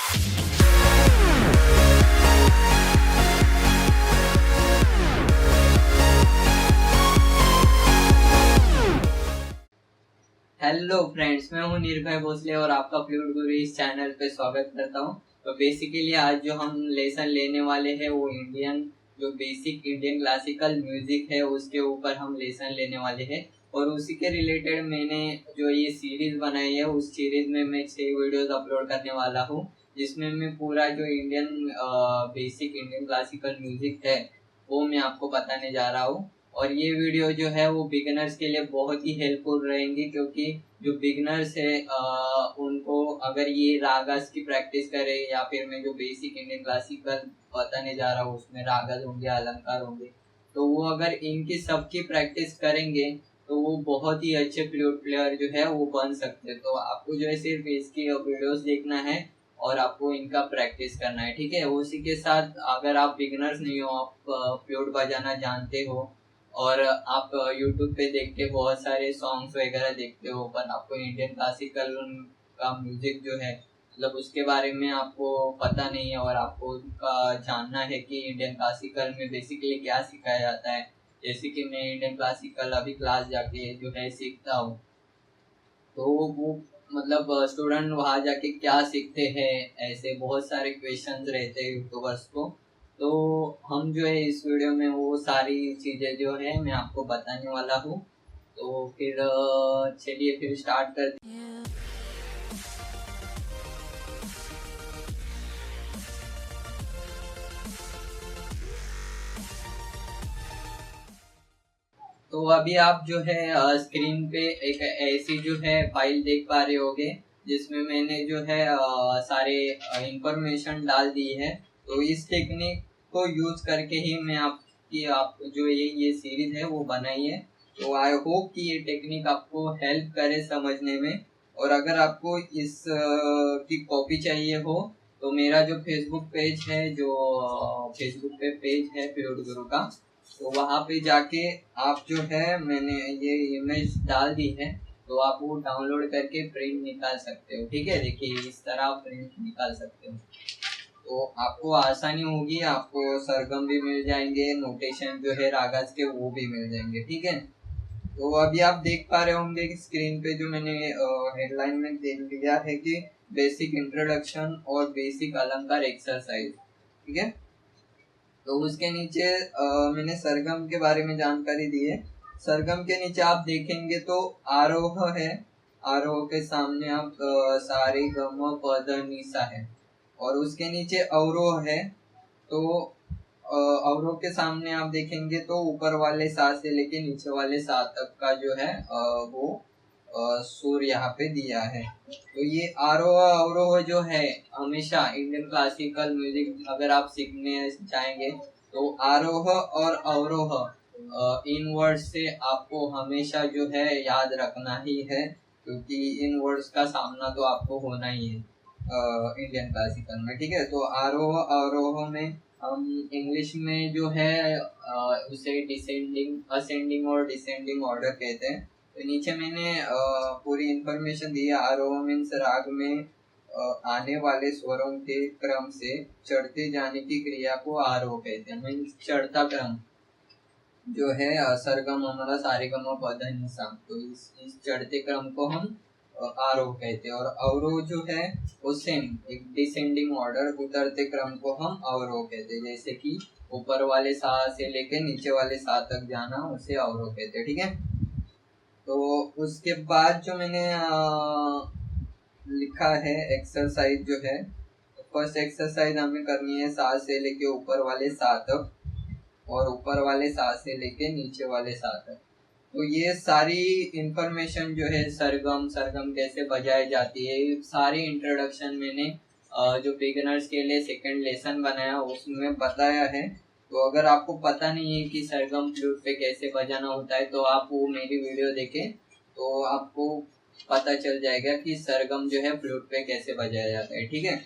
Hello friends, मैं हूं निर्भय भोसले और आपका फ्लूट गुरु इस चैनल पे स्वागत करता हूं। तो बेसिकली आज जो हम लेसन लेने वाले हैं वो जो बेसिक इंडियन क्लासिकल म्यूजिक है उसके ऊपर हम लेसन लेने वाले हैं। और उसी के रिलेटेड मैंने जो ये सीरीज बनाई है उस सीरीज में मैं 6 वीडियोस अपलोड करने वाला हूँ, जिसमें मैं पूरा जो बेसिक इंडियन क्लासिकल म्यूजिक है वो मैं आपको बताने जा रहा हूँ। और ये वीडियो जो है वो बिगिनर्स के लिए बहुत ही हेल्पफुल रहेंगी, क्योंकि जो बिगिनर्स है उनको अगर ये रागस की प्रैक्टिस करे या फिर मैं जो बेसिक इंडियन क्लासिकल बताने जा रहा हूँ उसमें रागस होंगे, अलंकार होंगे, तो वो अगर इनकी सबकी प्रैक्टिस करेंगे तो वो बहुत ही अच्छे फ्लूट प्लेयर जो है वो बन सकते हैं। तो आपको जो है सिर्फ इसकी वीडियोस देखना है और आपको इनका प्रैक्टिस करना है, ठीक है। उसी के साथ अगर आप बिगिनर्स नहीं हो, आप फ्लूट बजाना जानते हो और आप यूट्यूब पे देख के बहुत सारे सॉन्ग्स वगैरह देखते हो, पर आपको इंडियन क्लासिकल का म्यूजिक जो है मतलब उसके बारे में आपको पता नहीं है और आपको उनका जानना है कि इंडियन क्लासिकल में बेसिकली क्या सिखाया जाता है। जैसे कि मैं इंडियन क्लासिकल अभी क्लास जाके जो है सीखता हूँ, तो वो मतलब स्टूडेंट वहाँ जाके क्या सीखते हैं, ऐसे बहुत सारे क्वेश्चंस रहते हैं यूट्यूबर्स को। तो हम जो है इस वीडियो में वो सारी चीज़ें जो है मैं आपको बताने वाला हूँ। तो फिर चलिए फिर स्टार्ट कर। तो अभी आप जो है स्क्रीन पे एक ऐसी जो है फाइल देख पा रहे होगे, जिसमें मैंने जो है सारे इंफॉर्मेशन डाल दी है। तो इस टेक्निक को यूज करके ही मैं आप जो ये सीरीज है वो बनाई है। तो आई होप कि ये टेक्निक आपको हेल्प करे समझने में। और अगर आपको इस की कॉपी चाहिए हो तो मेरा जो फेसबुक पेज है, जो फेसबुक पे पेज है फ्लूट गुरु का, तो वहाँ पे जाके आप जो है मैंने ये इमेज डाल दी है, तो आप वो डाउनलोड करके प्रिंट निकाल सकते हो, ठीक है। देखिए इस तरह प्रिंट निकाल सकते हो तो आपको आसानी होगी, आपको सरगम भी मिल जाएंगे, नोटेशन जो है रागास के वो भी मिल जाएंगे, ठीक है। तो अभी आप देख पा रहे होंगे कि स्क्रीन पे जो मैंने हेडलाइन में दे दिया है कि बेसिक इंट्रोडक्शन और बेसिक अलंकार एक्सरसाइज, ठीक है। तो उसके नीचे मैंने सरगम के बारे में जानकारी दी है। सरगम के नीचे आप देखेंगे तो आरोह है, आरोह के सामने आप सारे गम पद निसा है, और उसके नीचे अवरोह है। तो अवरोह के सामने आप देखेंगे तो ऊपर वाले सा से लेके नीचे वाले सा तक का जो है वो सुर यहाँ पे दिया है। तो ये आरोह अवरोह जो है हमेशा इंडियन क्लासिकल म्यूजिक अगर आप सीखने चाहेंगे तो आरोह और अवरोह इन वर्ड से आपको हमेशा जो है याद रखना ही है, क्योंकि इन वर्ड्स का सामना तो आपको होना ही है इंडियन क्लासिकल में, ठीक है। तो आरोह अवरोह में हम इंग्लिश में जो है उसे डिसेंडिंग, असेंडिंग और डिसेंडिंग ऑर्डर कहते हैं। तो नीचे मैंने पूरी इंफॉर्मेशन दी है। आरोह मीन्स राग में आने वाले स्वरों के क्रम से चढ़ते जाने की क्रिया को आरोह कहते हैं। मीन्स चढ़ता क्रम जो है सरगम हमारा सारेगम पध निसा, तो इस चढ़ते क्रम को हम आरोह कहते हैं। और अवरोह जो है वो सेम एक डिसेंडिंग ऑर्डर, उतरते क्रम को हम अवरोह कहते हैं। जैसे कि ऊपर वाले सा से लेके नीचे वाले सा तक जाना उसे अवरोह कहते हैं, ठीक है। तो उसके बाद जो मैंने लिखा है एक्सरसाइज जो है, फर्स्ट एक्सरसाइज हमें करनी है सा से लेके ऊपर वाले सा तक और ऊपर वाले सा से लेके नीचे वाले सा तक। तो ये सारी इंफॉर्मेशन जो है सरगम कैसे बजाई जाती है, सारी इंट्रोडक्शन मैंने जो बिगिनर्स के लिए सेकंड लेसन बनाया उसमें बताया है। तो अगर आपको पता नहीं है कि सरगम फ्लूट पे कैसे बजाना होता है तो आप वो मेरी वीडियो देखें, तो आपको पता चल जाएगा कि सरगम जो है फ्लूट पे कैसे बजाया जाता है, ठीक है।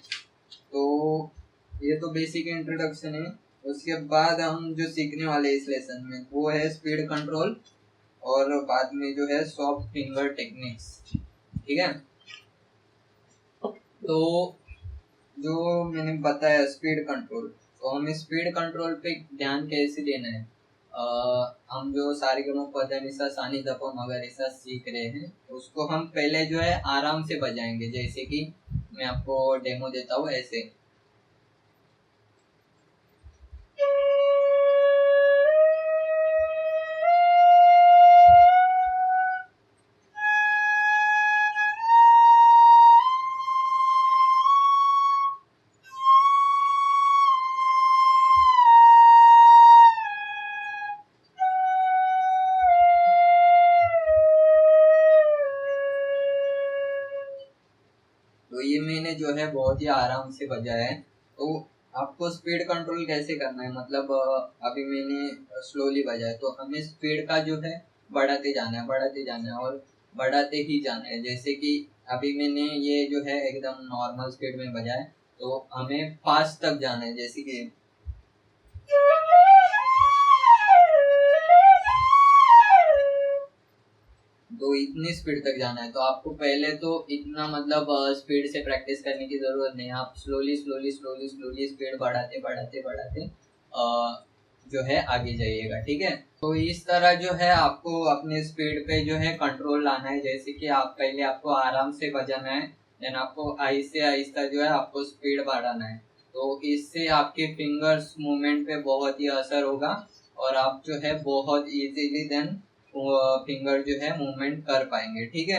तो ये तो बेसिक इंट्रोडक्शन है। उसके बाद हम जो सीखने वाले इस लेसन में वो है स्पीड कंट्रोल और बाद में जो है सॉफ्ट फिंगर टेक्निक्स, ठीक है। तो जो मैंने बताया स्पीड कंट्रोल, तो हमें स्पीड कंट्रोल पे ध्यान कैसे देना है। हम जो सारेगामापधनिसा सा नी ध प म ग रे सा सीख रहे हैं, उसको हम पहले जो है आराम से बजाएंगे, जैसे कि मैं आपको डेमो देता हूँ ऐसे। तो ये मैंने जो है बहुत ही आराम से बजाया है। तो आपको स्पीड कंट्रोल कैसे करना है, मतलब अभी मैंने स्लोली बजाया, तो हमें स्पीड का जो है बढ़ाते जाना है, बढ़ाते जाना है और बढ़ाते ही जाना है। जैसे कि अभी मैंने ये जो है एकदम नॉर्मल स्पीड में बजाया, तो हमें 5 तक जाना है, जैसे कि तो इतनी स्पीड तक जाना है। तो आपको पहले तो इतना मतलब स्पीड से प्रैक्टिस करने की जरूरत नहीं है। आप slowly slowly slowly slowly speed बढ़ाते बढ़ाते बढ़ाते जो है आगे जाइएगा, ठीक है। तो इस तरह जो है आपको अपने स्पीड पे जो है कंट्रोल लाना है। जैसे कि आप पहले आपको आराम से बजाना है, देन आपको आहिस्ते आहिस्ता जो है आपको स्पीड बढ़ाना है। तो इससे आपके फिंगर्स मूवमेंट पे बहुत ही असर होगा और आप जो है बहुत इजीली देन फिंगर जो है मूवमेंट कर पाएंगे, ठीक है।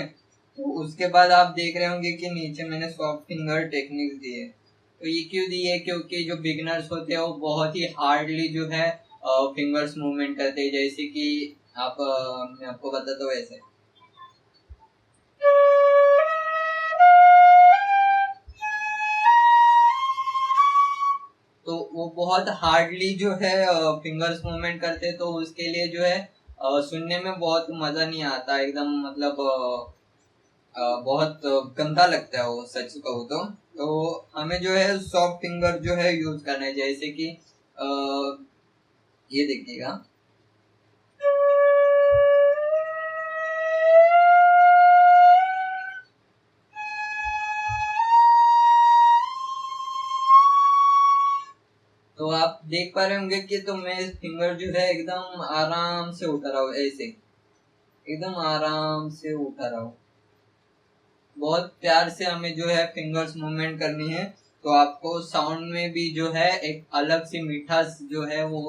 तो उसके बाद आप देख रहे होंगे कि नीचे मैंने सॉफ्ट फिंगर टेक्निक्स दी है। तो ये क्यों दी है, क्योंकि जो बिगनर्स होते हैं वो बहुत ही हार्डली जो है फिंगर्स मूवमेंट करते हैं। जैसे कि आप मैं आपको बताता हूँ ऐसे। तो वो बहुत हार्डली जो है फिंगर्स मूवमेंट करते हैं, तो उसके लिए जो है सुनने में बहुत मजा नहीं आता एकदम, मतलब बहुत गंदा लगता है वो, सच कहूँ तो हमें जो है सॉफ्ट फिंगर जो है यूज करना है। जैसे कि ये देखिएगा, तो आप देख पा रहे होंगे कि तो मैं फिंगर जो है एकदम आराम से उठा रहा हूँ ऐसे, एकदम आराम से उठा रहा हूँ। बहुत प्यार से हमें जो है फिंगर्स मूवमेंट करनी है। तो आपको साउंड में भी जो है एक अलग सी मिठास जो है वो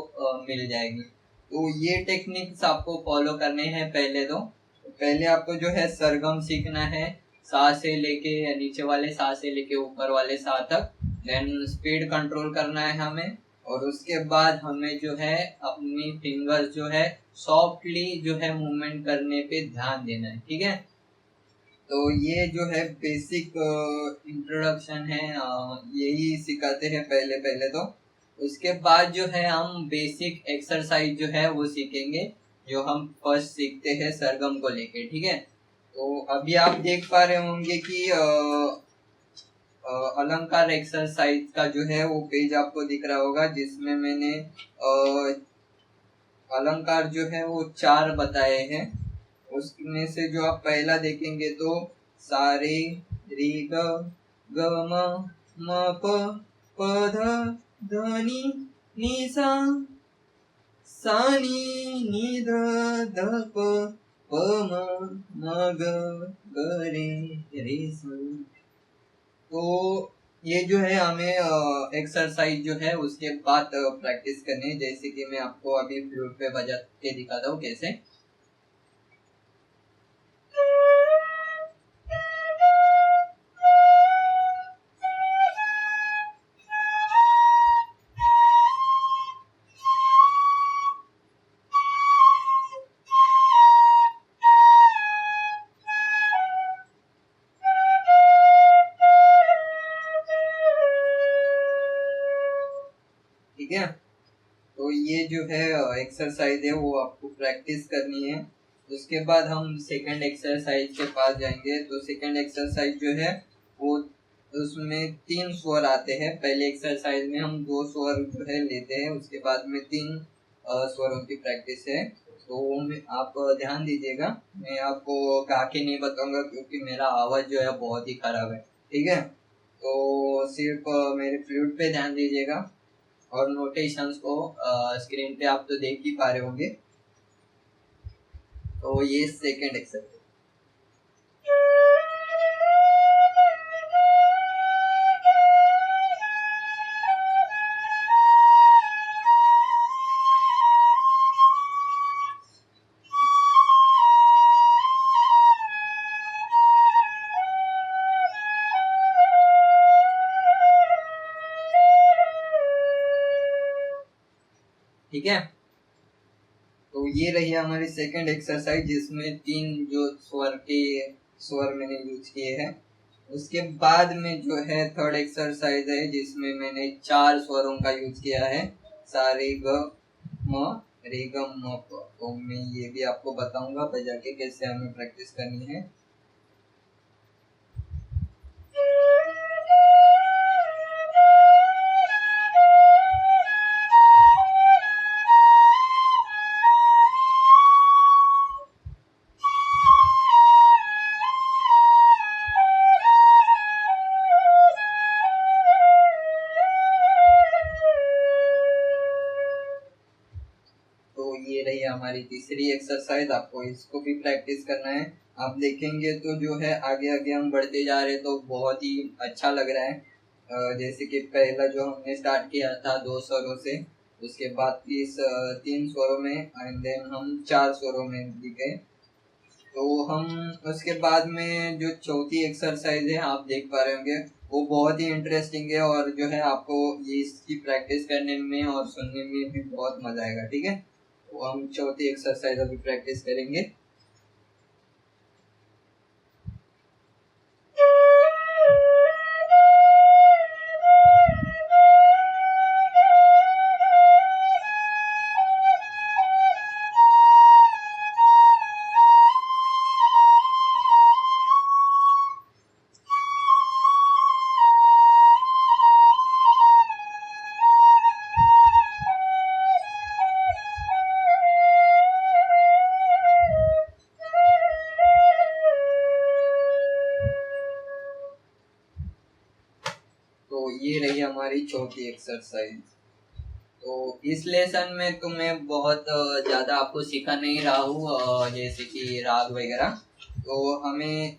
मिल जाएगी। तो ये टेक्निक्स आपको फॉलो करने हैं। पहले आपको जो है सरगम सीखना है, सा से लेके नीचे वाले सा से लेके ऊपर वाले सा तक। देन स्पीड कंट्रोल करना है हमें, और उसके बाद हमें जो है अपनी फिंगर्स जो है सॉफ्टली जो है मूवमेंट करने पे ध्यान देना है, ठीक है। तो ये जो है बेसिक इंट्रोडक्शन है, यही सिखाते हैं पहले पहले तो। उसके बाद जो है हम बेसिक एक्सरसाइज जो है वो सीखेंगे, जो हम फर्स्ट सीखते हैं सरगम को लेके, ठीक है। तो अभी आप देख पा रहे होंगे कि अलंकार एक्सरसाइज का जो है वो पेज आपको दिख रहा होगा, जिसमें मैंने अलंकार जो है वो 4 बताए हैं। उसमें से जो आप पहला देखेंगे तो सारे री ग ग म प प ध ध नि सा सा नि ध ध प प म ग ग रे सा। तो ये जो है हमें एक्सरसाइज जो है उसके बाद प्रैक्टिस करनी है। जैसे कि मैं आपको अभी फ्लूट पे बजा के दिखाता हूँ कैसे। ठीक है, तो ये जो है एक्सरसाइज है वो आपको प्रैक्टिस करनी है। उसके बाद हम सेकंड एक्सरसाइज के पास जाएंगे। तो सेकंड एक्सरसाइज जो है वो, उसमें 3 स्वर आते हैं। पहले एक्सरसाइज में हम 2 स्वर जो है लेते हैं, उसके बाद में 3 स्वरों की प्रैक्टिस है। तो आप ध्यान दीजिएगा, मैं आपको गा के नहीं बताऊंगा क्योंकि मेरा आवाज जो है बहुत ही खराब है, ठीक है। तो सिर्फ मेरे फ्लूट पे ध्यान दीजिएगा और नोटेशंस को स्क्रीन पे आप तो देख ही पा रहे होंगे। तो ये सेकेंड एक्सरसाइज। ठीक है, तो ये रही हमारी सेकंड एक्सरसाइज जिसमें 3 जो स्वर मैंने यूज किए हैं। उसके बाद में जो है थर्ड एक्सरसाइज है जिसमें मैंने 4 स्वरों का यूज किया है, सा रे ग म रे ग म प। तो मैं ये भी आपको बताऊंगा बजा के कैसे हमें प्रैक्टिस करनी है। ये रही हमारी तीसरी एक्सरसाइज, आपको इसको भी प्रैक्टिस करना है। आप देखेंगे तो जो है आगे आगे हम बढ़ते जा रहे हैं तो बहुत ही अच्छा लग रहा है। जैसे कि पहला जो हमने स्टार्ट किया था 2 स्वरों से, उसके बाद 3 स्वरों में एंड देन हम 4 स्वरों में दिखे। तो हम उसके बाद में जो चौथी एक्सरसाइज है आप देख पा रहे होंगे, वो बहुत ही इंटरेस्टिंग है और जो है आपको ये इसकी प्रैक्टिस करने में और सुनने में भी बहुत मजा आएगा। ठीक है, तो हम चौथी एक्सरसाइज अभी प्रैक्टिस करेंगे। तो ये रही हमारी चौथी एक्सरसाइज। तो इस लेसन में तो मैं बहुत ज़्यादा आपको सिखा नहीं रहा हूँ, जैसे कि राग वगैरह। तो हमें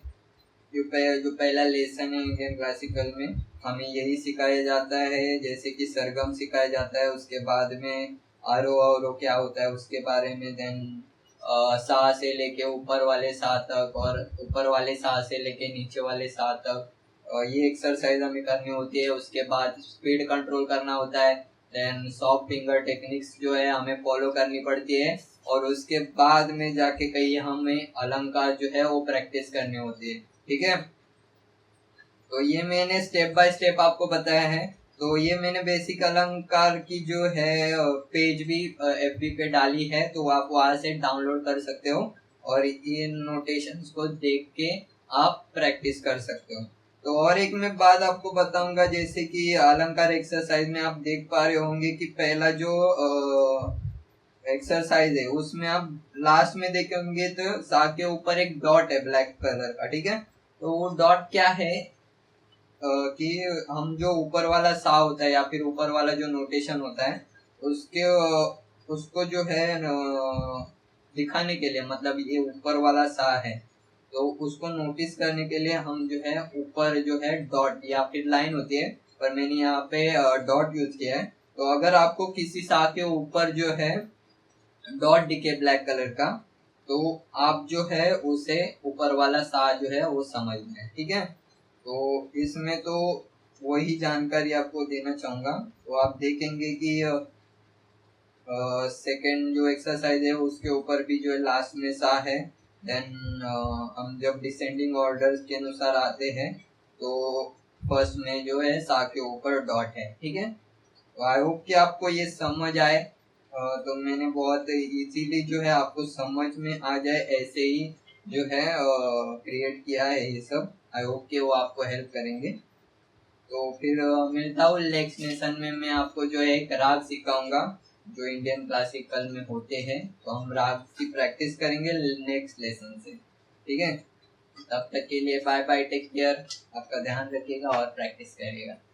जो पहला लेसन है इंडियन क्लासिकल में, हमें यही सिखाया जाता है, जैसे कि सरगम सिखाया जाता है। उसके बाद में आरोह अवरोह क्या होता है उसके बारे में, देन सा से लेके ऊपर वाले सा तक और ऊपर वाले सा से लेके नीचे वाले सा तक ये एक्सरसाइज हमें करनी होती है। उसके बाद स्पीड कंट्रोल करना होता है, देन सॉफ्ट फिंगर टेक्निक्स जो है हमें फॉलो करनी पड़ती है, और उसके बाद में जाके कहीं हमें अलंकार जो है वो प्रैक्टिस करनी होती है। ठीक है, तो ये मैंने स्टेप बाय स्टेप आपको बताया है। तो ये मैंने बेसिक अलंकार की जो है पेज भी FB पे डाली है, तो आप वहां से डाउनलोड कर सकते हो और ये नोटेशंस को देख के आप प्रैक्टिस कर सकते हो। तो और एक मैं बात आपको बताऊंगा, जैसे कि अलंकार एक्सरसाइज में आप देख पा रहे होंगे कि पहला जो एक्सरसाइज है उसमें आप लास्ट में देखेंगे तो सा के ऊपर एक डॉट है ब्लैक कलर का। ठीक है, तो वो डॉट क्या है कि हम जो ऊपर वाला सा होता है या फिर ऊपर वाला जो नोटेशन होता है उसके उसको जो है दिखाने के लिए, मतलब ये ऊपर वाला सा है तो उसको नोटिस करने के लिए हम जो है ऊपर जो है डॉट या फिर लाइन होती है, पर मैंने यहाँ पे डॉट यूज किया है। तो अगर आपको किसी सा के ऊपर जो है डॉट दिखे ब्लैक कलर का, तो आप जो है उसे ऊपर वाला सा जो है वो समझ लें। ठीक है, तो इसमें तो वही जानकारी आपको देना चाहूंगा। तो आप देखेंगे कि सेकंड जो एक्सरसाइज है उसके ऊपर भी जो है लास्ट में सा है। देन हम जब डिसेंडिंग ऑर्डर के अनुसार आते हैं तो फर्स्ट में जो है सा के ऊपर डॉट है। ठीक है, तो आई होप कि आपको ये समझ आए। तो मैंने बहुत इजीली जो है आपको समझ में आ जाए ऐसे ही जो है क्रिएट किया है ये सब। आई होप कि वो आपको हेल्प करेंगे। तो फिर मिलता हूँ नेक्स्ट लेसन में। मैं आपको जो है एक राग सिखाऊंगा जो इंडियन क्लासिकल में होते हैं, तो हम राग की प्रैक्टिस करेंगे नेक्स्ट लेसन से। ठीक है। तब तक के लिए बाय बाय, टेक केयर, आपका ध्यान रखिएगा और प्रैक्टिस करिएगा।